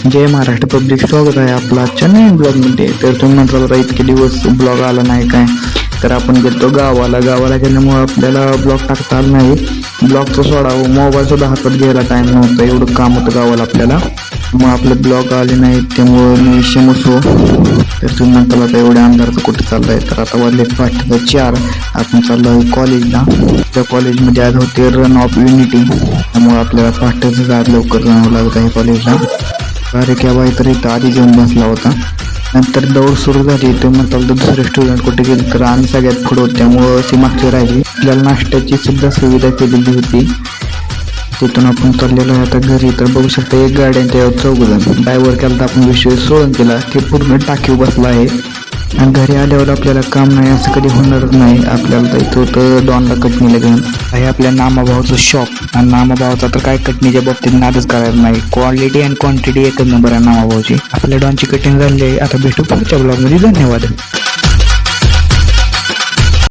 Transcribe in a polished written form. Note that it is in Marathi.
जय महाराष्ट्र पब्लिक, स्वागत आहे आपला आजच्या नवीन ब्लॉगमध्ये. तर तुम्ही म्हटलं बघा इतके दिवस ब्लॉग आला नाही काय, तर आपण गेलो गावाला गेल्यामुळे आपल्याला ब्लॉग टाकता आला नाही. ब्लॉगचं सोडावं, मोबाईल सुद्धा हातात घ्यायला टाईम नव्हता, एवढं काम होतं गावाला आपल्याला, मग आपले ब्लॉग आले नाहीत. त्यामुळं मी क्षमस्व. तर तुम्ही म्हणताल आता एवढ्या अंधाराचं कुठं चाललंय, तर आता वाजले 4:00. आपण चाललो आहे कॉलेजला. त्या कॉलेजमध्ये आज होते रन ऑफ युनिटी, त्यामुळे आपल्याला पहाटेच आज लवकर जावं लागत आहे कॉलेजला. अरे क्या बाई, तर इथं आधी जाऊन बसला होता. नंतर दौड सुरू झाली. ते म्हणतात दुसरे स्टुडंट कुठे गेले, तर आम्ही सगळ्यात पुढे होतो, त्यामुळं ती मागची राहिली. आपल्याला नाश्त्याची सुद्धा सुविधा केलेली होती. तिथून आपण चाललेलो आहे आता घरी. तर बघू शकता एक गाडी आणि त्यावर 4 जण. ड्रायव्हर केला तर आपण विषय सोडून केला, ते पूर्ण टाकीव बसला आहे. आणि घरी आल्यावर आपल्याला काम नाही असं कधी होणारच नाही. आपल्याला तर इथं होतं डॉनला कटणीला घेऊन आहे आपल्या नामाभावाचं शॉप. आणि नामाभावाचा तर काय कटणीच्या बाबतीत नादच करायला नाही. क्वालिटी आणि क्वांटिटी एकच नंबर आहे नामाभावाची. आपल्या डॉनची कटिंग झाली आहे. आता भेटू पुढच्या ब्लॉगमध्ये. धन्यवाद.